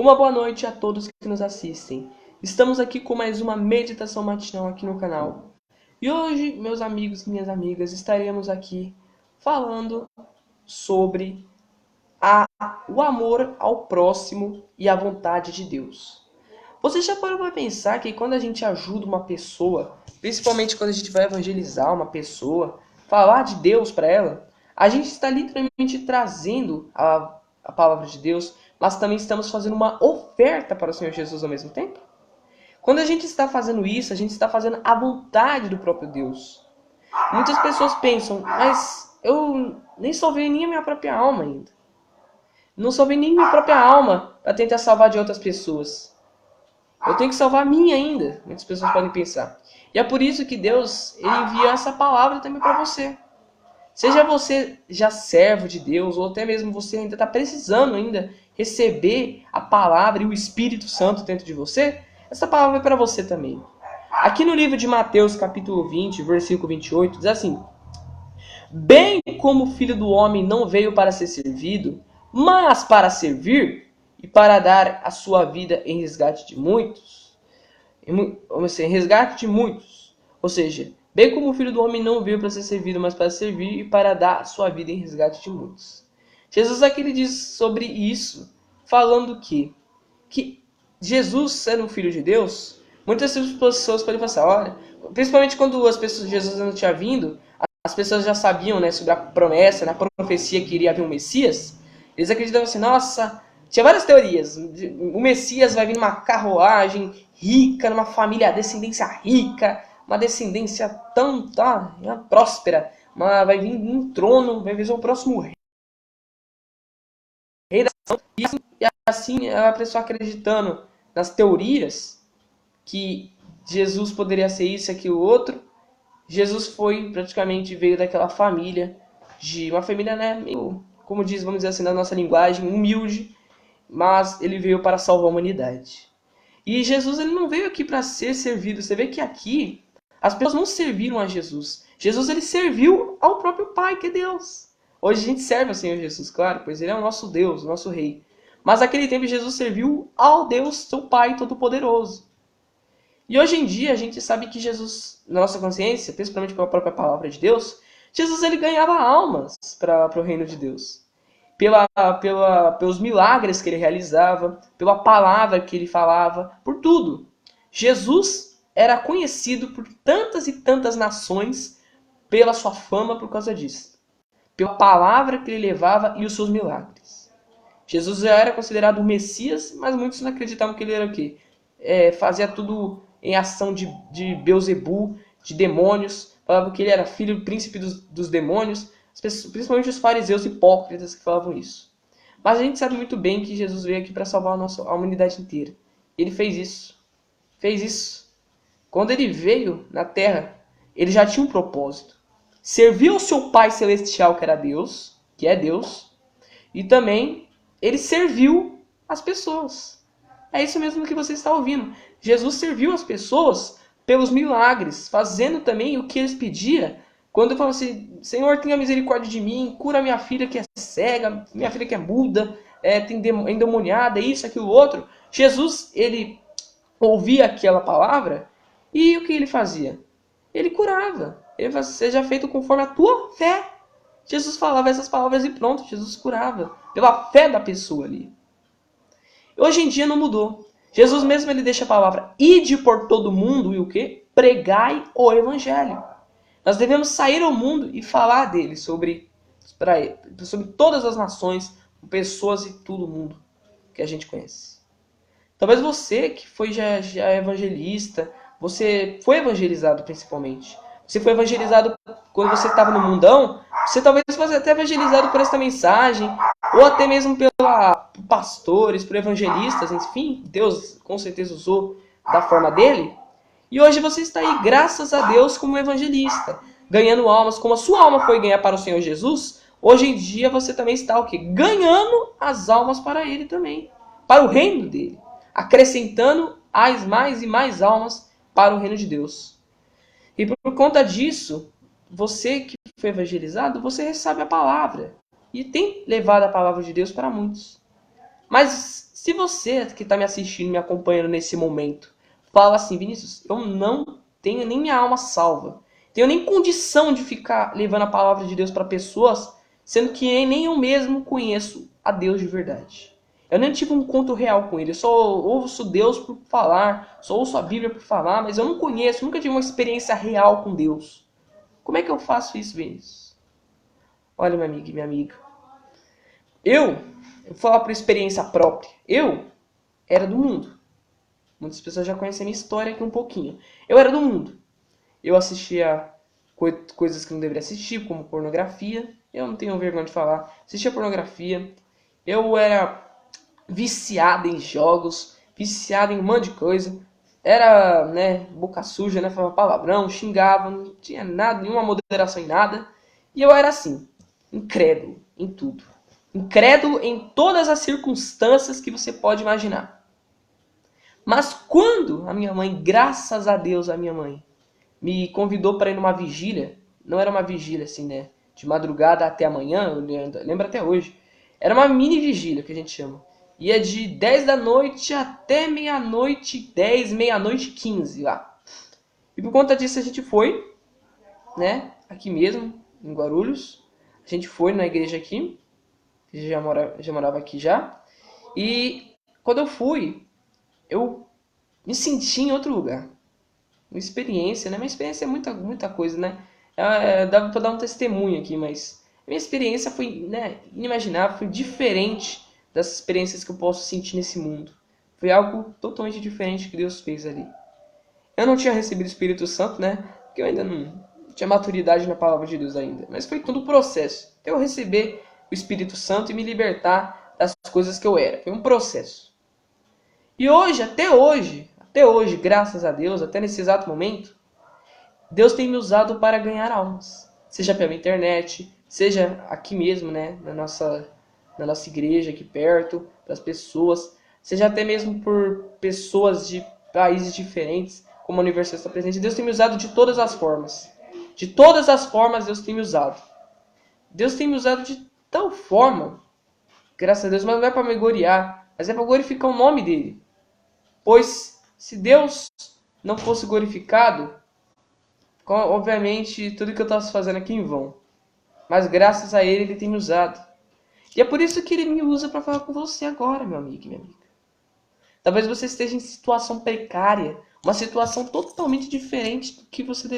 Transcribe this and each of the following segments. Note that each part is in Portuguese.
Uma boa noite a todos que nos assistem. Estamos aqui com mais uma meditação matinal aqui no canal. E hoje, meus amigos e minhas amigas, estaremos aqui falando sobre o amor ao próximo e a vontade de Deus. Você já parou para pensar que quando a gente ajuda uma pessoa, principalmente quando a gente vai evangelizar uma pessoa, falar de Deus para ela, a gente está literalmente trazendo a palavra de Deus, mas também estamos fazendo uma oferta para o Senhor Jesus ao mesmo tempo? Quando a gente está fazendo isso, a gente está fazendo a vontade do próprio Deus. Muitas pessoas pensam, mas eu nem salvei nem a minha própria alma ainda. Não salvei nem minha própria alma para tentar salvar de outras pessoas. Eu tenho que salvar a minha ainda, muitas pessoas podem pensar. E é por isso que Deus ele envia essa palavra também para você. Seja você já servo de Deus, ou até mesmo você ainda está precisando ainda receber a palavra e o Espírito Santo dentro de você, essa palavra é para você também. Aqui no livro de Mateus, capítulo 20, versículo 28, diz assim: Bem como o Filho do Homem não veio para ser servido, mas para servir e para dar a sua vida em resgate de muitos. Em resgate de muitos. Ou seja, bem como o Filho do Homem não veio para ser servido, mas para servir e para dar a sua vida em resgate de muitos. Jesus aqui ele diz sobre isso, falando que Jesus, sendo o Filho de Deus, muitas pessoas podem pensar, olha, principalmente quando as pessoas Jesus não tinha vindo, as pessoas já sabiam, né, sobre a promessa, né, a profecia que iria haver um Messias. Eles acreditavam assim, nossa, tinha várias teorias. O Messias vai vir numa carruagem rica, numa família, descendência rica, uma descendência tão próspera, vai vir em trono, vai vir o próximo rei da nação. E assim a pessoa acreditando nas teorias que Jesus poderia ser isso, aquilo, outro. Jesus foi, praticamente, veio daquela família, de uma família, né, meio, como diz, vamos dizer assim, na nossa linguagem, humilde, mas ele veio para salvar a humanidade. E Jesus ele não veio aqui para ser servido. Você vê que aqui as pessoas não serviram a Jesus. Jesus ele serviu ao próprio Pai, que é Deus. Hoje a gente serve ao Senhor Jesus, claro, pois ele é o nosso Deus, o nosso Rei. Mas naquele tempo Jesus serviu ao Deus, seu Pai Todo-Poderoso. E hoje em dia a gente sabe que Jesus, na nossa consciência, principalmente pela própria palavra de Deus, Jesus ele ganhava almas para o reino de Deus. Pelos milagres que ele realizava, pela palavra que ele falava, por tudo. Jesus era conhecido por tantas e tantas nações pela sua fama por causa disso. Pela palavra que ele levava e os seus milagres. Jesus já era considerado o Messias, mas muitos não acreditavam que ele era o quê? Fazia tudo em ação de Beelzebul, de demônios. Falavam que ele era filho do príncipe dos demônios. Principalmente os fariseus hipócritas que falavam isso. Mas a gente sabe muito bem que Jesus veio aqui para salvar a humanidade inteira. Ele fez isso. Fez isso. Quando ele veio na Terra, ele já tinha um propósito. Serviu ao seu Pai Celestial, que era Deus, que é Deus, e também ele serviu as pessoas. É isso mesmo que você está ouvindo. Jesus serviu as pessoas pelos milagres, fazendo também o que eles pediam. Quando eu falo assim, Senhor, tenha misericórdia de mim, cura minha filha que é cega, minha filha que é muda, tem endemoniada, isso, aquilo, outro. Jesus, ele ouvia aquela palavra e o que ele fazia? Ele curava. Ele fazia, seja feito conforme a tua fé. Jesus falava essas palavras e pronto, Jesus curava. Pela fé da pessoa ali. Hoje em dia não mudou. Jesus mesmo ele deixa a palavra, ide por todo mundo e o quê? Pregai o evangelho. Nós devemos sair ao mundo e falar dele sobre todas as nações, pessoas e todo mundo que a gente conhece. Talvez você que foi já evangelista, você foi evangelizado principalmente. Você foi evangelizado quando você estava no mundão, você talvez fosse até evangelizado por esta mensagem, ou até mesmo por pastores, por evangelistas, enfim, Deus com certeza usou da forma dele. E hoje você está aí, graças a Deus, como evangelista, ganhando almas, como a sua alma foi ganhar para o Senhor Jesus, hoje em dia você também está o quê? Ganhando as almas para Ele também, para o reino dele, acrescentando as mais e mais almas para o reino de Deus. E por conta disso, você que foi evangelizado, você recebe a palavra e tem levado a palavra de Deus para muitos. Mas Se você que está me assistindo, me acompanhando nesse momento, fala assim, Vinícius, eu não tenho nem minha alma salva, tenho nem condição de ficar levando a palavra de Deus para pessoas, sendo que nem eu mesmo conheço a Deus de verdade. Eu nem tive um encontro real com ele, eu só ouço Deus por falar, só ouço a Bíblia por falar, mas eu não conheço, nunca tive uma experiência real com Deus. Como é que eu faço isso, Vinícius? Olha, meu amigo e minha amiga, eu vou falar por experiência própria, eu era do mundo. Muitas pessoas já conhecem a minha história aqui um pouquinho. Eu era do mundo. Eu assistia coisas que não deveria assistir, como pornografia. Eu não tenho vergonha de falar. Assistia pornografia. Eu era viciado em jogos, viciado em um monte de coisa. Era, né, boca suja, né, falava palavrão, xingava, não tinha nada, nenhuma moderação em nada. E eu era assim, incrédulo em tudo. Incrédulo em todas as circunstâncias que você pode imaginar. Mas quando a minha mãe, graças a Deus a minha mãe, me convidou para ir numa vigília, não era uma vigília assim, né, de madrugada até amanhã, eu lembro até hoje, era uma mini vigília que a gente chama. Ia de 10 da noite até meia-noite 10, meia-noite 15 lá. E por conta disso a gente foi, né, aqui mesmo, em Guarulhos. A gente foi na igreja aqui, já morava aqui já. E quando eu fui, eu me senti em outro lugar. Uma experiência, né? Uma experiência é muita coisa, né? Dá pra dar um testemunho aqui, mas a minha experiência foi, né, inimaginável, foi diferente das experiências que eu posso sentir nesse mundo. Foi algo totalmente diferente que Deus fez ali. Eu não tinha recebido o Espírito Santo, né? Porque eu ainda não tinha maturidade na palavra de Deus ainda. Mas foi todo o processo. Até eu receber o Espírito Santo e me libertar das coisas que eu era. Foi um processo. E hoje, até hoje, graças a Deus, até nesse exato momento, Deus tem me usado para ganhar almas. Seja pela internet, seja aqui mesmo, né, na nossa igreja aqui perto, das pessoas, seja até mesmo por pessoas de países diferentes, como a Universidade está presente. Deus tem me usado de todas as formas. De todas as formas Deus tem me usado. Deus tem me usado de tal forma, graças a Deus, mas não é para me gloriar, mas é para glorificar o nome dele. Pois se Deus não fosse glorificado, obviamente tudo que eu estou fazendo aqui é em vão. Mas graças a ele tem me usado. E é por isso que ele me usa para falar com você agora, meu amigo e minha amiga. Talvez você esteja em situação precária, uma situação totalmente diferente do que você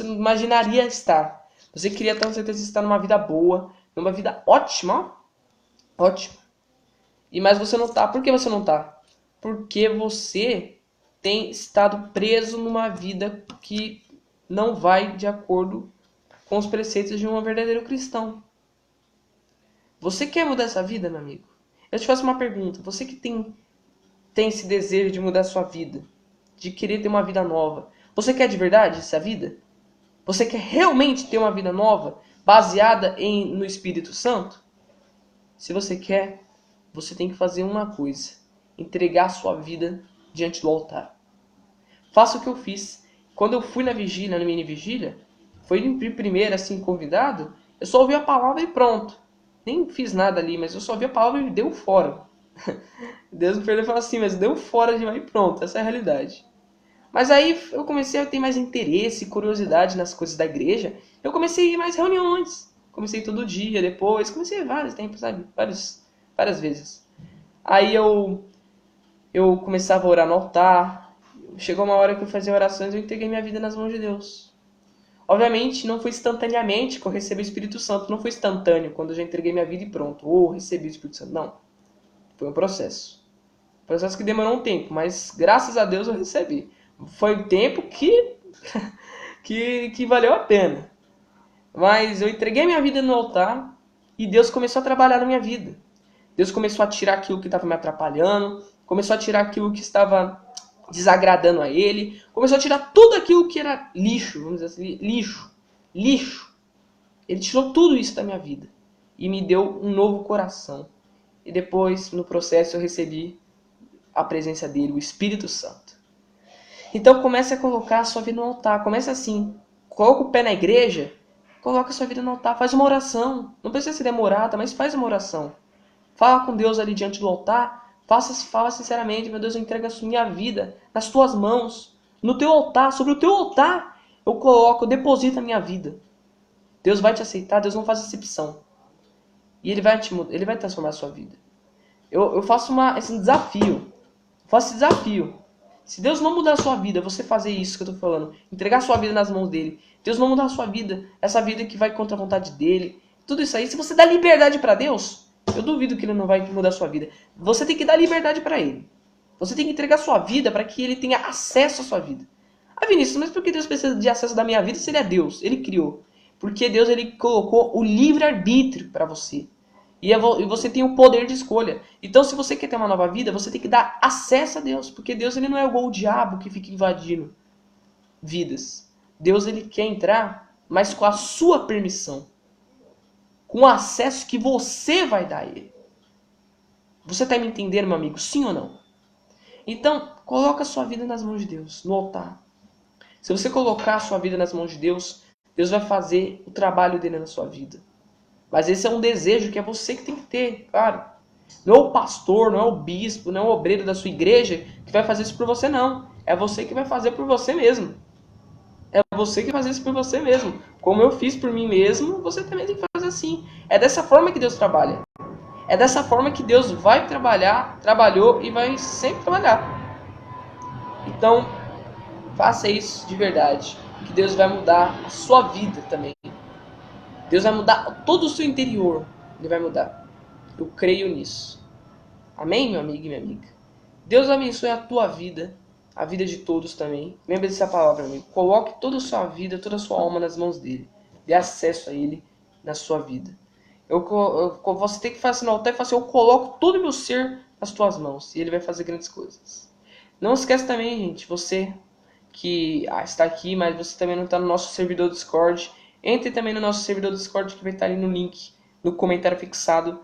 imaginaria estar. Você queria com certeza estar numa vida boa, numa vida ótima, ó. Ótima. Mas você não está. Por que você não está? Porque você tem estado preso numa vida que não vai de acordo com os preceitos de um verdadeiro cristão. Você quer mudar essa vida, meu amigo? Eu te faço uma pergunta. Você que tem esse desejo de mudar a sua vida, de querer ter uma vida nova, você quer de verdade essa vida? Você quer realmente ter uma vida nova, baseada no Espírito Santo? Se você quer, você tem que fazer uma coisa: entregar a sua vida diante do altar. Faça o que eu fiz. Quando eu fui na vigília, na mini vigília, foi de primeira assim, convidado, eu só ouvi a palavra e pronto. Nem fiz nada ali, mas eu só ouvi a palavra e deu fora. Deus me perdoe e fala assim, mas deu fora de mim e pronto, essa é a realidade. Mas aí eu comecei a ter mais interesse e curiosidade nas coisas da igreja. Eu comecei a ir mais reuniões. Comecei todo dia, depois, comecei vários tempos, sabe? Várias vezes. Aí eu começava a orar no altar. Chegou uma hora que eu fazia orações e eu entreguei minha vida nas mãos de Deus. Obviamente, não foi instantaneamente que eu recebi o Espírito Santo. Não foi instantâneo, quando eu já entreguei minha vida e pronto. Recebi o Espírito Santo. Não. Foi um processo. Um processo que demorou um tempo, mas graças a Deus eu recebi. Foi um tempo que valeu a pena. Mas eu entreguei minha vida no altar e Deus começou a trabalhar na minha vida. Deus começou a tirar aquilo que estava me atrapalhando, começou a tirar aquilo que estava desagradando a Ele, começou a tirar tudo aquilo que era lixo, vamos dizer assim, lixo. Ele tirou tudo isso da minha vida e me deu um novo coração. E depois, no processo, eu recebi a presença dele, o Espírito Santo. Então comece a colocar a sua vida no altar. Comece assim. Coloca o pé na igreja, coloca a sua vida no altar. Faz uma oração. Não precisa ser demorada, mas faz uma oração. Fala com Deus ali diante do altar. Fala sinceramente, meu Deus, eu entrego a minha vida nas tuas mãos, no teu altar, sobre o teu altar. Eu deposito a minha vida. Deus vai te aceitar, Deus não faz acepção. E Ele vai transformar a sua vida. Eu faço esse desafio. Faço esse desafio. Se Deus não mudar a sua vida, você fazer isso que eu tô falando, entregar a sua vida nas mãos dele, Deus não mudar a sua vida, essa vida que vai contra a vontade dele, tudo isso aí, se você dá liberdade para Deus, eu duvido que ele não vai mudar a sua vida. Você tem que dar liberdade para ele. Você tem que entregar a sua vida para que ele tenha acesso à sua vida. Ah, Vinícius, mas por que Deus precisa de acesso da minha vida se ele é Deus? Ele criou. Porque Deus ele colocou o livre-arbítrio para você. E você tem o poder de escolha. Então, se você quer ter uma nova vida, você tem que dar acesso a Deus. Porque Deus ele não é igual o diabo que fica invadindo vidas. Deus ele quer entrar, mas com a sua permissão. Com o acesso que você vai dar a ele. Você está me entendendo, meu amigo? Sim ou não? Então, coloca a sua vida nas mãos de Deus, no altar. Se você colocar a sua vida nas mãos de Deus, Deus vai fazer o trabalho dele na sua vida. Mas esse é um desejo que é você que tem que ter, claro. Não é o pastor, não é o bispo, não é o obreiro da sua igreja que vai fazer isso por você, não. É você que vai fazer por você mesmo. É você que vai fazer isso por você mesmo. Como eu fiz por mim mesmo, você também tem que fazer assim. É dessa forma que Deus trabalha. É dessa forma que Deus vai trabalhar, trabalhou e vai sempre trabalhar. Então, faça isso de verdade. Que Deus vai mudar a sua vida também. Deus vai mudar todo o seu interior. Ele vai mudar. Eu creio nisso. Amém, meu amigo e minha amiga? Deus abençoe a tua vida, a vida de todos também. Lembre dessa palavra, amigo. Coloque toda a sua vida, toda a sua alma nas mãos dele. Dê acesso a ele na sua vida. Você tem que fazer no altar e falar assim, eu coloco todo o meu ser nas tuas mãos. E ele vai fazer grandes coisas. Não esquece também, gente, você que está aqui, mas você também não está no nosso servidor do Discord. Entre também no nosso servidor do Discord, que vai estar ali no link, no comentário fixado.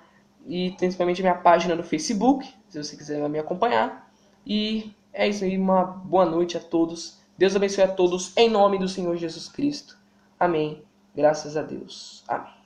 E principalmente a minha página no Facebook, se você quiser me acompanhar. E é isso aí, uma boa noite a todos. Deus abençoe a todos, em nome do Senhor Jesus Cristo. Amém. Graças a Deus. Amém.